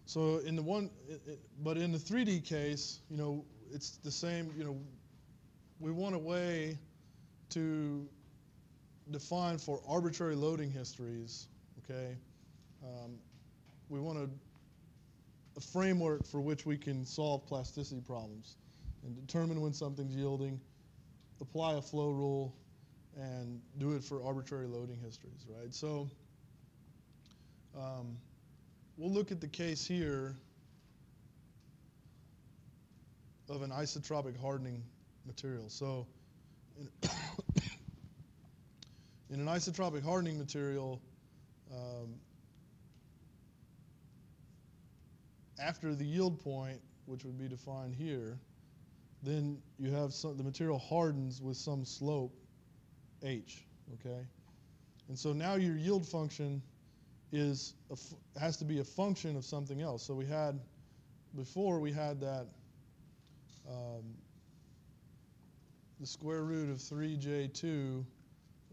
So in the but in the 3D case, it's the same. We want a way to define for arbitrary loading histories. Okay, we want a framework for which we can solve plasticity problems and determine when something's yielding, apply a flow rule, and do it for arbitrary loading histories, right? So we'll look at the case here of an isotropic hardening material. So in an isotropic hardening material, after the yield point, which would be defined here, then you have the material hardens with some slope h, okay? And so now your yield function has to be a function of something else. So before we had that the square root of 3j2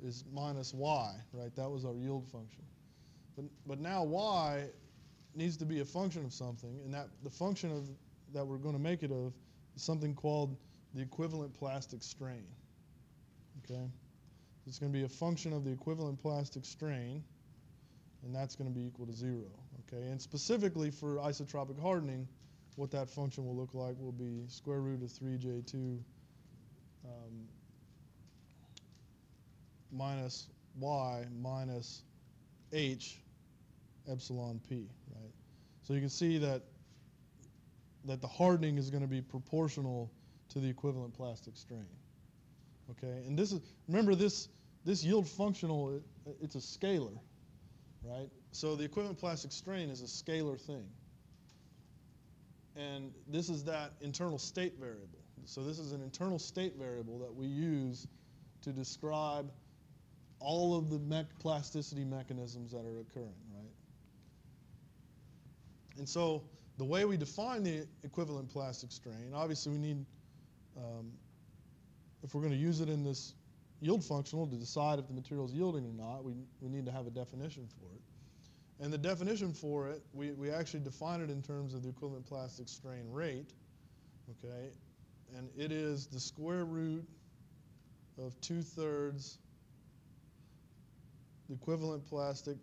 is minus y, right? That was our yield function. But now y needs to be a function of something, and the function that we're going to make it of is something called the equivalent plastic strain. Okay? It's going to be a function of the equivalent plastic strain, and that's going to be equal to 0. Okay? And specifically for isotropic hardening, what that function will look like will be square root of 3j2 minus y minus h epsilon p, right? So you can see that the hardening is going to be proportional to the equivalent plastic strain. Okay, and remember this yield functional, it's a scalar, right? So the equivalent plastic strain is a scalar thing. And this is that internal state variable. So this is an internal state variable that we use to describe all of the plasticity mechanisms that are occurring, right? And so the way we define the equivalent plastic strain, obviously we need, if we're going to use it in this yield functional to decide if the material is yielding or not, we need to have a definition for it. And the definition for it, we actually define it in terms of the equivalent plastic strain rate, okay? And it is the square root of 2/3 the equivalent plastic,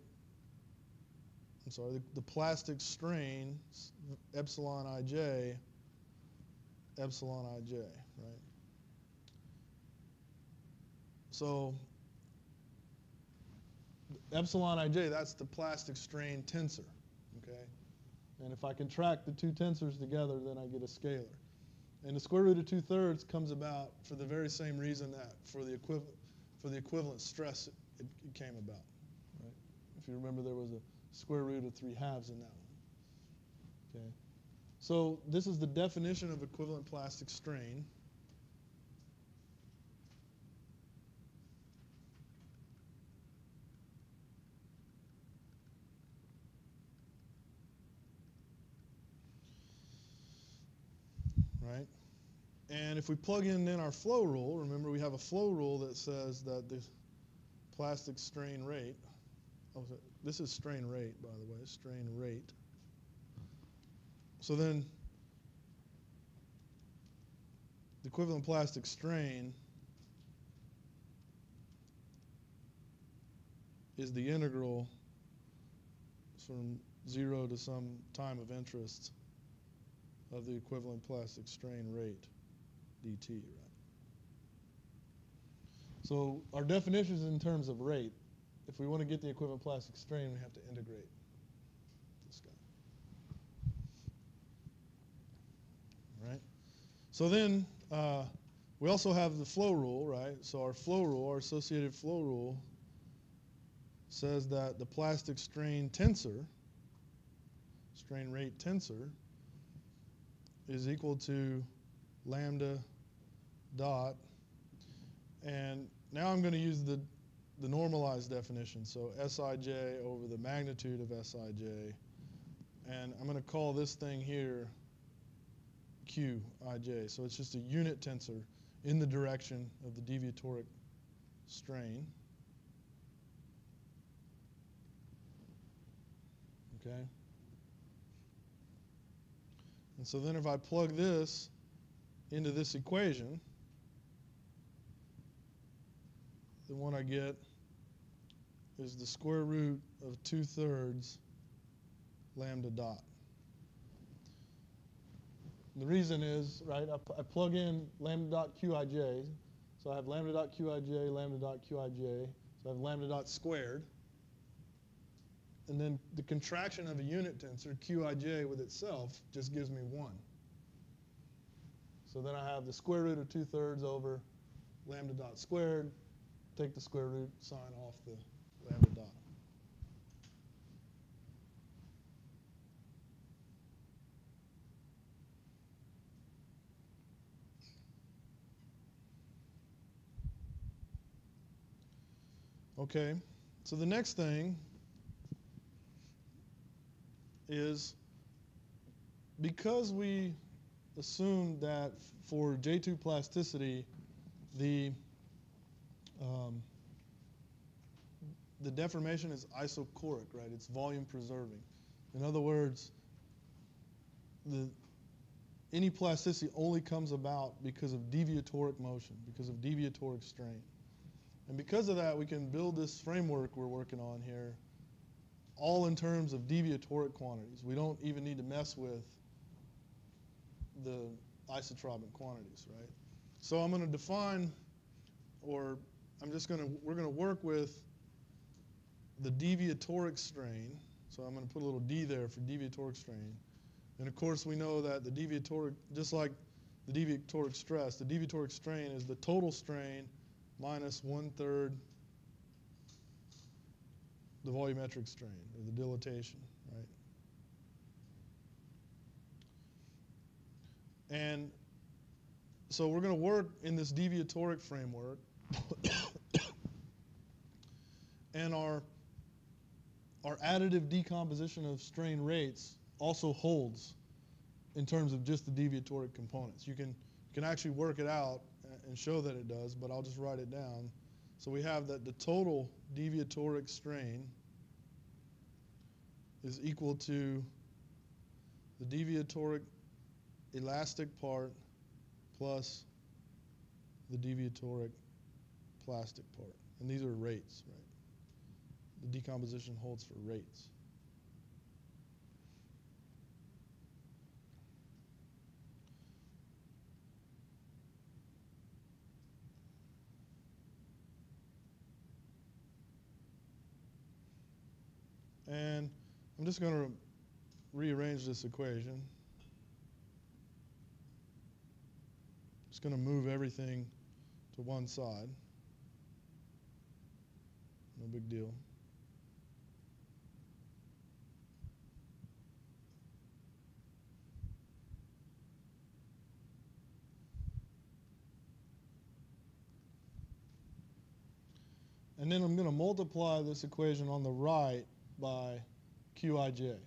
the plastic strain, epsilon ij, right? So epsilon ij, that's the plastic strain tensor, okay? And if I contract the two tensors together, then I get a scalar. And the square root of 2/3 comes about for the very same reason that for the equivalent stress it came about, right? If you remember, there was a square root of 3/2 in that one, okay? So this is the definition of equivalent plastic strain. Right? And if we plug in our flow rule, remember we have a flow rule that says that the plastic strain rate, this is strain rate, by the way, strain rate. So then the equivalent plastic strain is the integral from 0 to some time of interest of the equivalent plastic strain rate, dt, right? So our definition is in terms of rate. If we want to get the equivalent plastic strain, we have to integrate this guy. All right? So then we also have the flow rule, right? So our flow rule, our associated flow rule, says that the plastic strain tensor, strain rate tensor, is equal to lambda dot, and now I'm going to use the normalized definition, so Sij over the magnitude of Sij, and I'm going to call this thing here Qij. So it's just a unit tensor in the direction of the deviatoric strain. Okay? And so then if I plug this into this equation, then what I get is the square root of 2/3 lambda dot. And the reason is, right, I plug in lambda dot qij, so I have lambda dot qij, lambda dot qij, so I have lambda dot squared. And then the contraction of a unit tensor, qij with itself, just gives me 1. So then I have the square root of 2/3 over lambda dot squared, take the square root, sign off the lambda dot. Okay, so the next thing is, because we assumed that for J2 plasticity, the deformation is isochoric, right? It's volume preserving. In other words, any plasticity only comes about because of deviatoric motion, because of deviatoric strain. And because of that, we can build this framework we're working on here all in terms of deviatoric quantities. We don't even need to mess with the isotropic quantities, right? So I'm going to define, or we're going to work with the deviatoric strain. So I'm going to put a little d there for deviatoric strain. And of course, we know that the deviatoric, just like the deviatoric stress, the deviatoric strain is the total strain minus 1/3 the volumetric strain, or the dilatation, right? And so we're going to work in this deviatoric framework. And our additive decomposition of strain rates also holds in terms of just the deviatoric components. You can actually work it out and show that it does, but I'll just write it down. So we have that the total deviatoric strain is equal to the deviatoric elastic part plus the deviatoric plastic part. And these are rates, right? The decomposition holds for rates. And I'm just going to rearrange this equation. Just going to move everything to one side. No big deal. And then I'm going to multiply this equation on the right by Qij.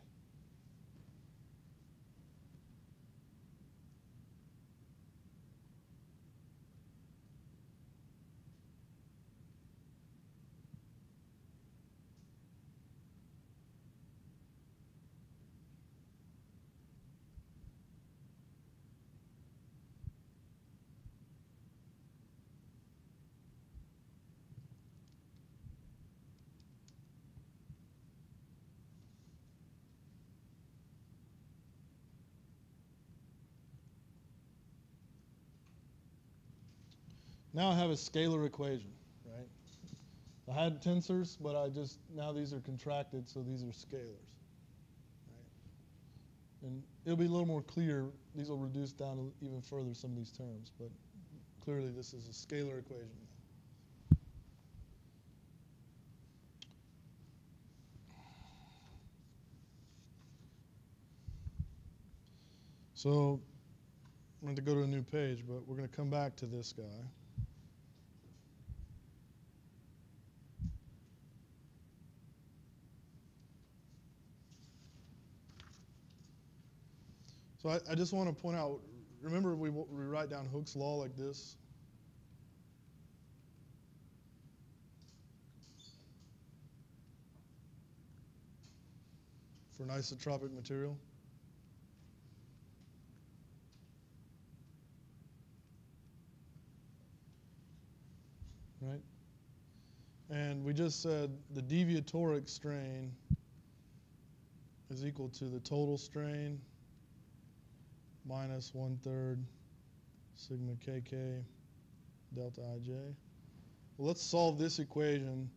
Now I have a scalar equation, right? I had tensors, but now these are contracted, so these are scalars, right? And it'll be a little more clear. These will reduce down even further some of these terms, but clearly this is a scalar equation. So I'm going to go to a new page, but we're going to come back to this guy. So I just want to point out, remember we write down Hooke's law like this? For an isotropic material. right? And we just said the deviatoric strain is equal to the total strain minus 1/3 sigma kk delta ij. Well, let's solve this equation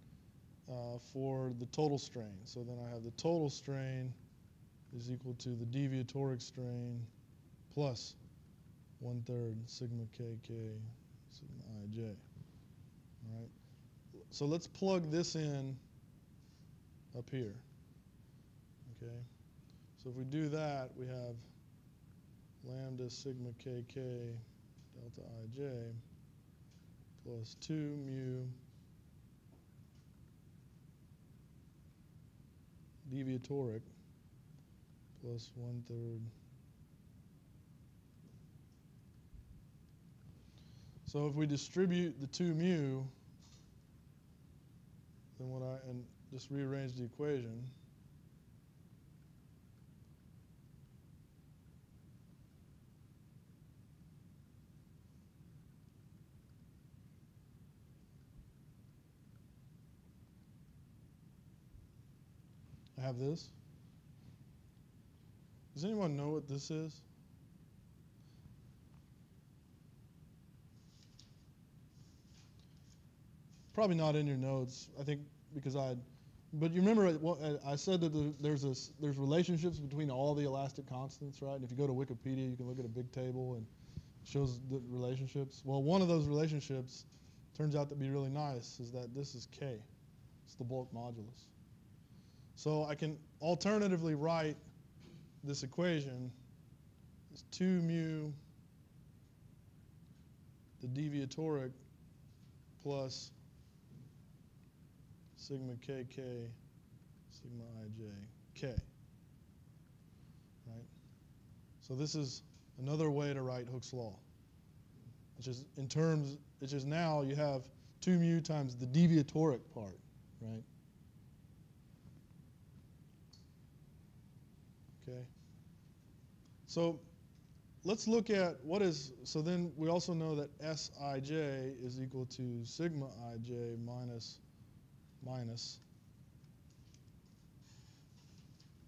for the total strain. So then I have the total strain is equal to the deviatoric strain plus 1/3 sigma kk sigma ij. All right. So let's plug this in up here. Okay. So if we do that, we have lambda sigma kk delta ij plus 2 mu deviatoric plus 1/3. So if we distribute the 2 mu, then and just rearrange the equation, I have this. Does anyone know what this is? Probably not in your notes, I think, because but you remember I said that there's relationships between all the elastic constants, right? And if you go to Wikipedia, you can look at a big table and it shows the relationships. Well, one of those relationships turns out to be really nice, is that this is K. It's the bulk modulus. So I can alternatively write this equation as 2 mu the deviatoric plus sigma kk sigma ij k. Right? So this is another way to write Hooke's law. It's just now you have 2 mu times the deviatoric part, right? Okay. So let's look at so then we also know that Sij is equal to sigma ij minus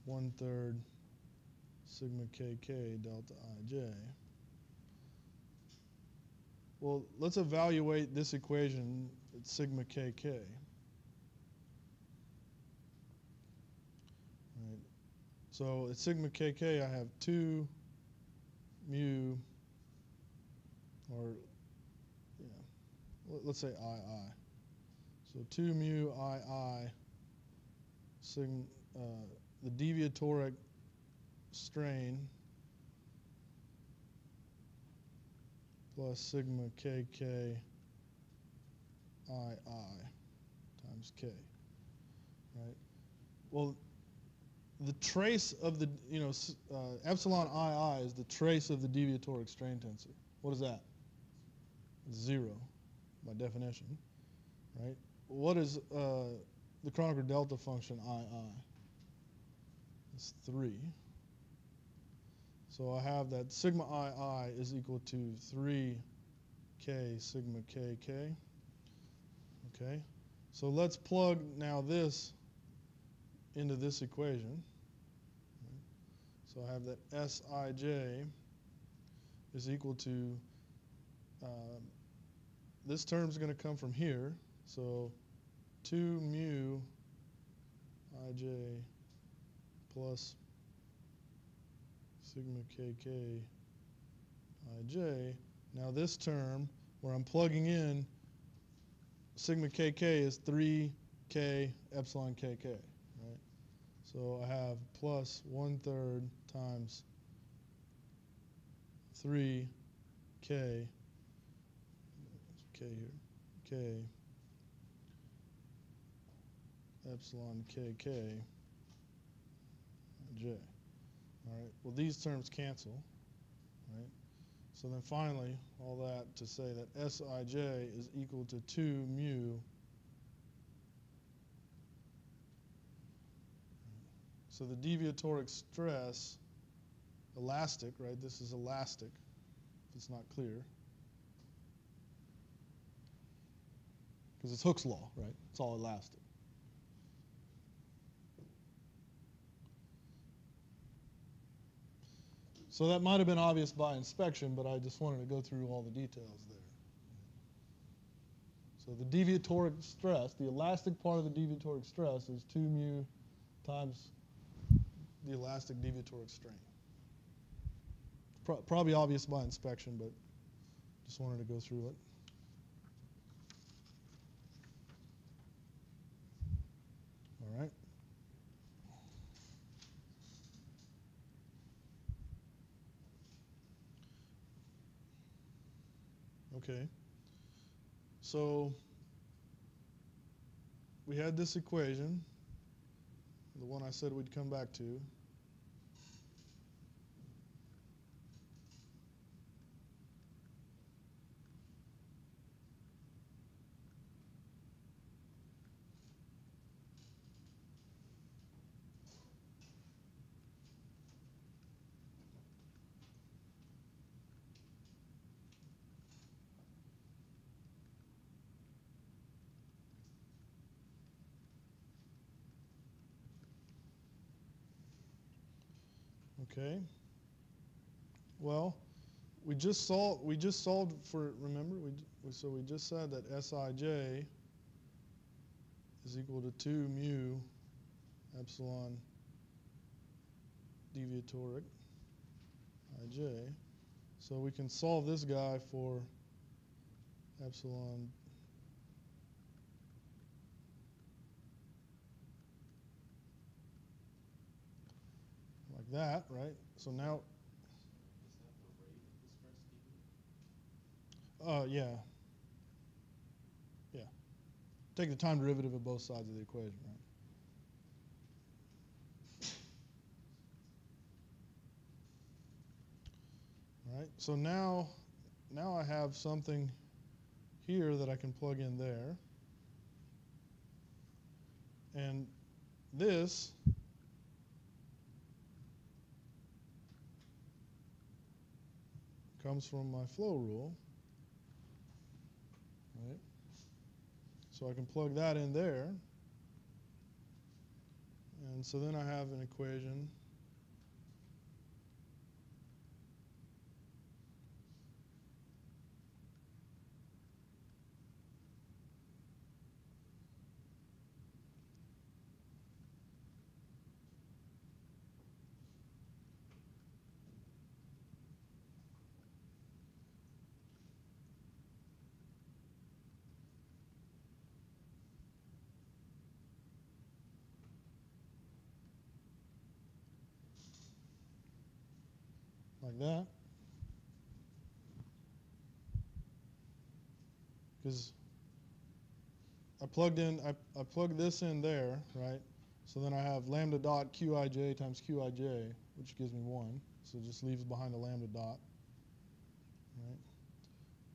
1/3 sigma kk delta ij. Well, let's evaluate this equation at sigma kk. Right. So at sigma kk, I have 2 mu, or let's say ii. So 2 mu ii sigma, the deviatoric strain plus sigma kk ii times k, right? Well, the trace of the, epsilon ii is the trace of the deviatoric strain tensor. What is that? 0 by definition, right? What is the Kronecker delta function ii? It's 3. So I have that sigma ii is equal to 3k sigma kk. Okay, so let's plug now this into this equation. So I have that Sij is equal to, this term is going to come from here, so 2 mu ij plus sigma kk ij. Now this term, where I'm plugging in, sigma kk is 3k epsilon kk, right? So I have plus 1/3 times 3k, k here, k epsilon kk j. All right, well, these terms cancel, right? So then finally, all that to say that Sij is equal to 2 mu. So the deviatoric stress, elastic, right? This is elastic, if it's not clear. because it's Hooke's law, right? It's all elastic. So that might have been obvious by inspection, but I just wanted to go through all the details there. So the deviatoric stress, the elastic part of the deviatoric stress is 2 mu times the elastic deviatoric strain. Probably obvious by inspection, but just wanted to go through it. All right. Okay. So we had this equation, the one I said we'd come back to. Okay. Well, we just solved for, remember, so we just said that Sij is equal to 2 mu epsilon deviatoric Ij. So we can solve this guy for epsilon like that, right? So now, yeah. Yeah. Take the time derivative of both sides of the equation, right? All right, so now I have something here that I can plug in there. And this comes from my flow rule, right? So I can plug that in there. And so then I have an equation like that. Because I plugged this in there, right? So then I have lambda dot Qij times Qij, which gives me 1. So it just leaves behind a lambda dot. Right?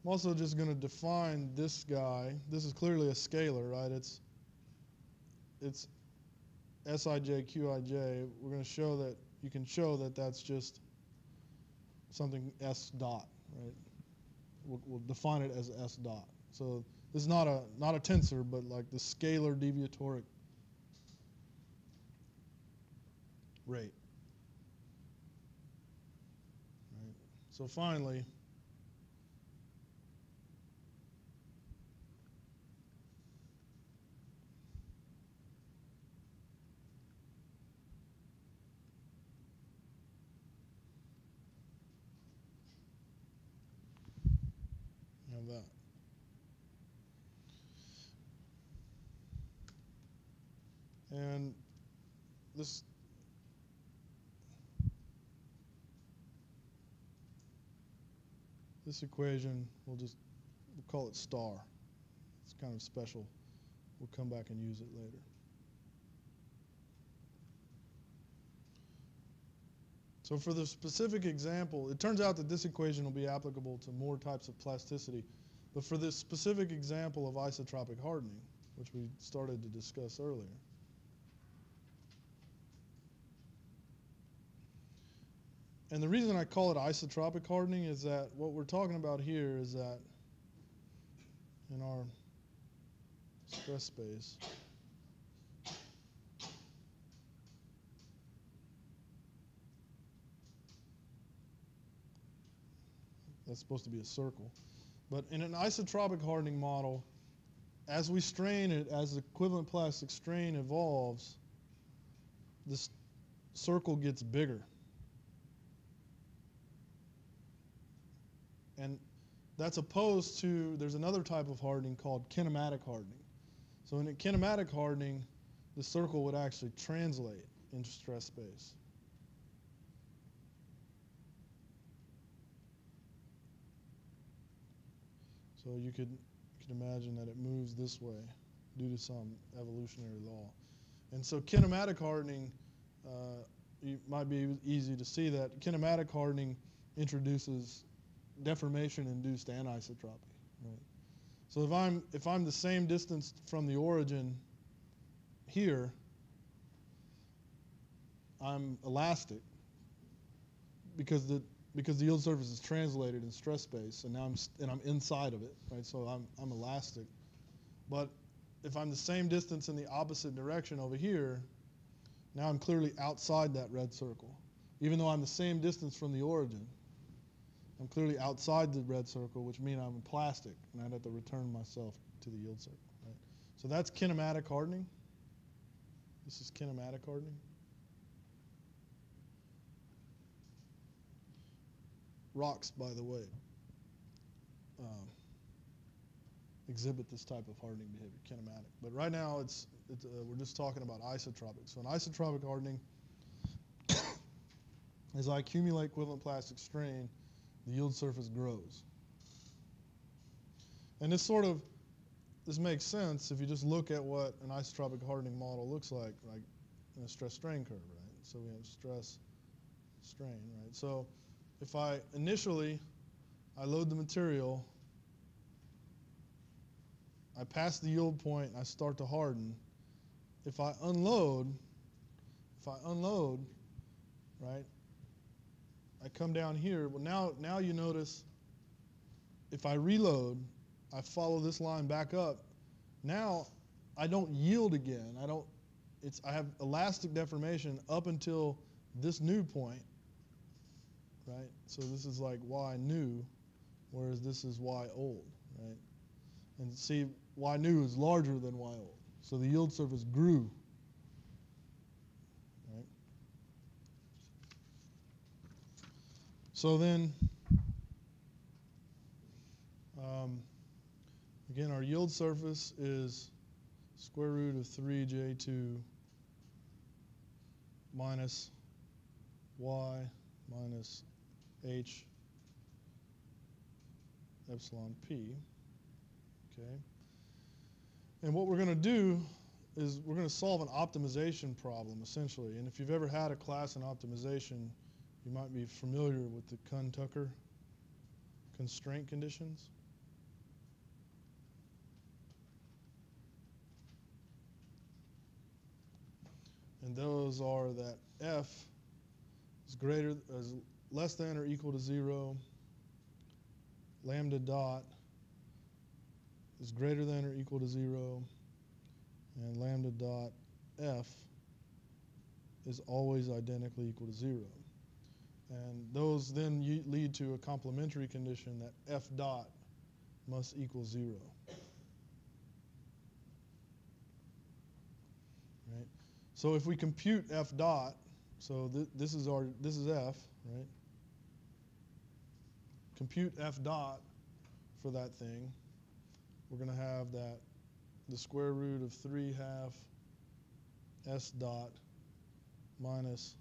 I'm also just going to define this guy. This is clearly a scalar, right? It's Sij Qij. We're going to show that you can show that that's just something S dot, right? We'll define it as S dot. So this is not a tensor, but like the scalar deviatoric rate. Right. So finally, have that. And this equation, we'll call it star. It's kind of special. We'll come back and use it later. So for the specific example, it turns out that this equation will be applicable to more types of plasticity. But for this specific example of isotropic hardening, which we started to discuss earlier, and the reason I call it isotropic hardening is that what we're talking about here is that in our stress space. That's supposed to be a circle. But in an isotropic hardening model, as we strain it, as the equivalent plastic strain evolves, this circle gets bigger. And that's opposed to, there's another type of hardening called kinematic hardening. So in a kinematic hardening, the circle would actually translate into stress space. So you could imagine that it moves this way due to some evolutionary law. And so kinematic hardening, it might be easy to see that kinematic hardening introduces deformation-induced anisotropy. Right? So if I'm the same distance from the origin here, I'm elastic because the yield surface is translated in stress space, and now I'm inside of it, right? So I'm elastic. But if I'm the same distance in the opposite direction over here, now I'm clearly outside that red circle. Even though I'm the same distance from the origin, I'm clearly outside the red circle, which means I'm plastic, and I'd have to return myself to the yield circle, right? So that's kinematic hardening. This is kinematic hardening. Rocks, by the way, exhibit this type of hardening behavior, kinematic. But right now, we're just talking about isotropic. So in isotropic hardening, as I accumulate equivalent plastic strain, the yield surface grows. And this makes sense if you just look at what an isotropic hardening model looks like in a stress-strain curve, right? So we have stress, strain, right? So if I load the material, I pass the yield point, and I start to harden. If I unload, right, I come down here. Well, now you notice if I reload, I follow this line back up. Now I don't yield again. I have elastic deformation up until this new point. Right? So this is like y new, whereas this is y old, right? And see, y new is larger than y old. So the yield surface grew, right? So then, again, our yield surface is square root of 3j2 minus y minus h epsilon p, okay? And what we're going to do is we're going to solve an optimization problem, essentially. And if you've ever had a class in optimization, you might be familiar with the Kuhn-Tucker constraint conditions. And those are that f is less than or equal to 0, lambda dot is greater than or equal to 0, and lambda dot f is always identically equal to 0. And those then lead to a complementary condition that f dot must equal 0. Right? So if we compute f dot, so this is f, right? Compute f dot for that thing. We're going to have that the square root of 3 half s dot minus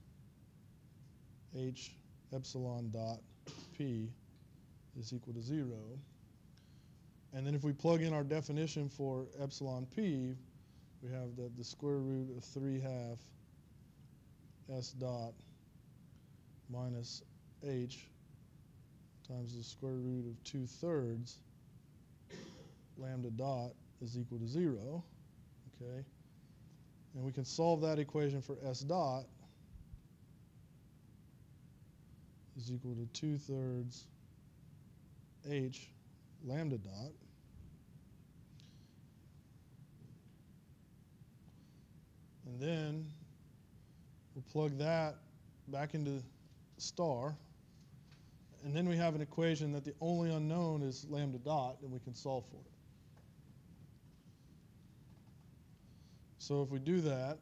h epsilon dot p is equal to 0. And then if we plug in our definition for epsilon p, we have that the square root of 3 half s dot minus h times the square root of 2/3 lambda dot is equal to 0, okay? And we can solve that equation for s dot is equal to 2/3 h lambda dot. And then we'll plug that back into star. And then we have an equation that the only unknown is lambda dot, and we can solve for it. So if we do that,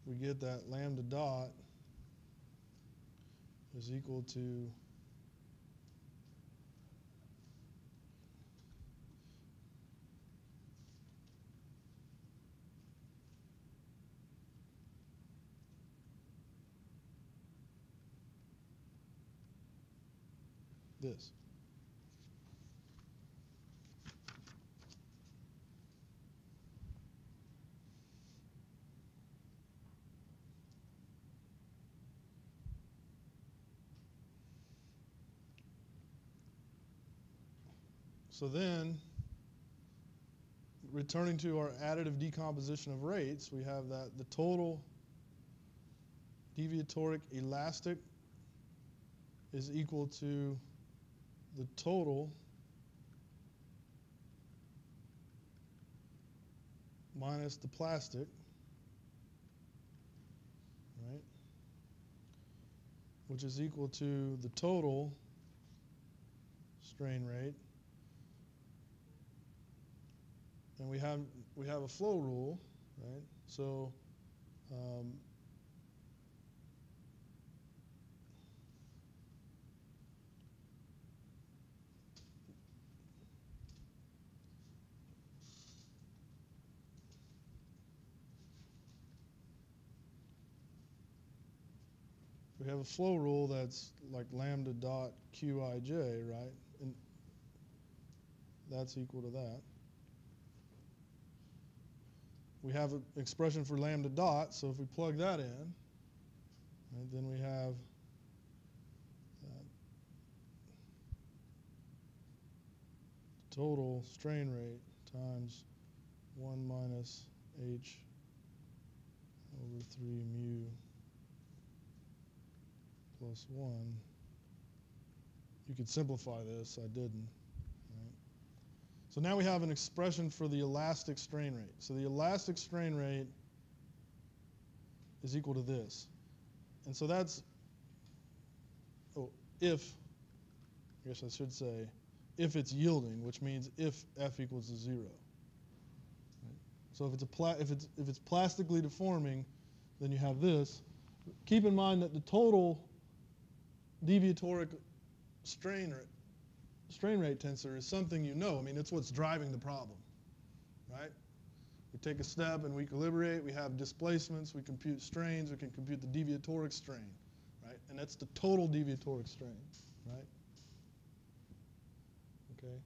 we get that lambda dot is equal to this. So then, returning to our additive decomposition of rates, we have that the total deviatoric elastic is equal to the total minus the plastic, right? Which is equal to the total strain rate. And we have a flow rule, right? So we have a flow rule that's like lambda dot qij, right? And that's equal to that. We have an expression for lambda dot, so if we plug that in, right, then we have total strain rate times 1 minus h over 3 mu plus 1. You could simplify this, I didn't. Right? So now we have an expression for the elastic strain rate. So the elastic strain rate is equal to this. And so that's, if, I guess I should say, if it's yielding, which means if F equals to 0. Right? So if it's plastically deforming, then you have this. Keep in mind that the total deviatoric strain rate tensor is something you know. I mean, it's what's driving the problem, right? We take a step and we equilibrate. We have displacements. We compute strains. We can compute the deviatoric strain, right? And that's the total deviatoric strain, right? Okay.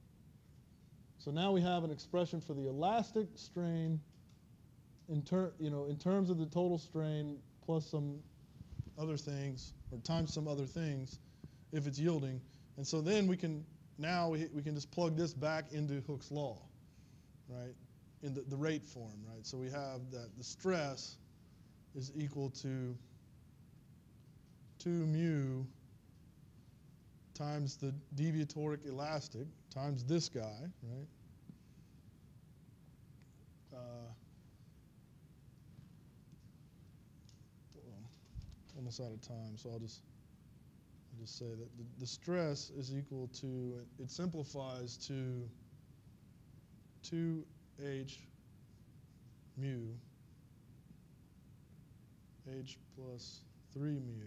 So now we have an expression for the elastic strain in terms of the total strain plus some other things, or times some other things, if it's yielding. And so then we can just plug this back into Hooke's law, right? In the rate form, right? So we have that the stress is equal to 2 mu times the deviatoric elastic times this guy, right? Almost out of time, so I'll just say that the stress is equal to, it simplifies to 2h mu h plus 3 mu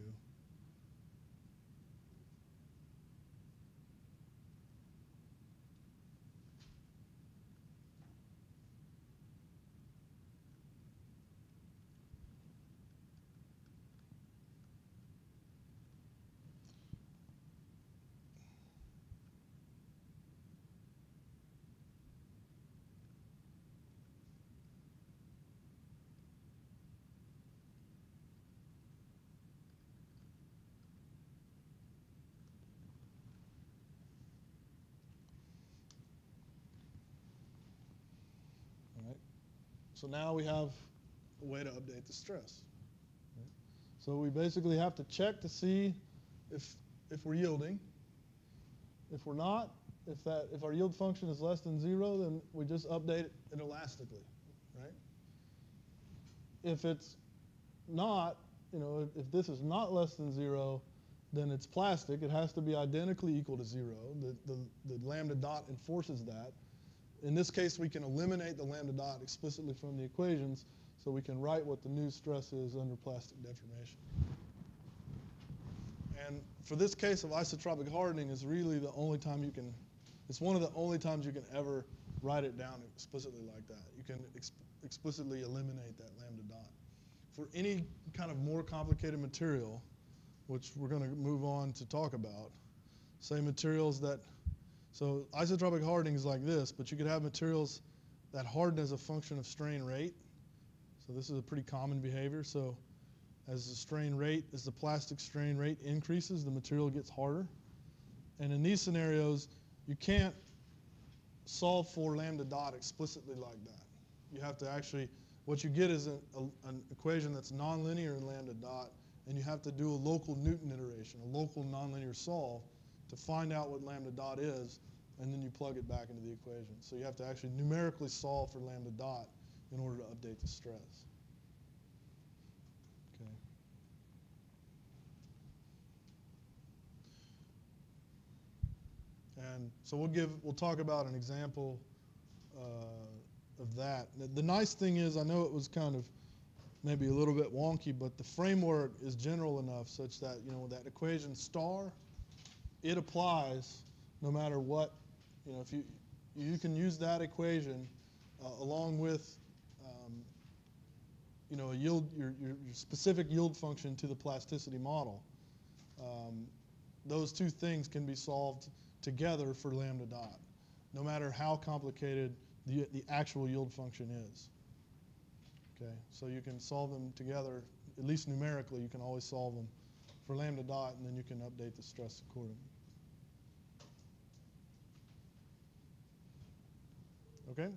So now we have a way to update the stress. Right? So we basically have to check to see if we're yielding. If we're not, if our yield function is less than 0, then we just update it elastically, right? If it's not, if this is not less than 0, then it's plastic. It has to be identically equal to 0. The lambda dot enforces that. In this case, we can eliminate the lambda dot explicitly from the equations, so we can write what the new stress is under plastic deformation. And for this case of isotropic hardening is really the only time you can, it's one of the only times you can ever write it down explicitly like that. You can explicitly eliminate that lambda dot. For any kind of more complicated material, which we're going to move on to talk about, say materials that, so isotropic hardening is like this, but you could have materials that harden as a function of strain rate. So this is a pretty common behavior. So as the strain rate, as the plastic strain rate increases, the material gets harder. And in these scenarios, you can't solve for lambda dot explicitly like that. You have to actually, what you get is an equation that's nonlinear in lambda dot, and you have to do a local Newton iteration, a local nonlinear solve to find out what lambda dot is, and then you plug it back into the equation. So you have to actually numerically solve for lambda dot in order to update the stress. Okay. And so we'll talk about an example of that. The nice thing is, I know it was kind of maybe a little bit wonky, but the framework is general enough such that, that equation star, it applies no matter what, if you can use that equation along with, a yield, your specific yield function to the plasticity model. Those two things can be solved together for lambda dot, no matter how complicated the actual yield function is. Okay, so you can solve them together, at least numerically. You can always solve them for lambda dot, and then you can update the stress accordingly. Okay.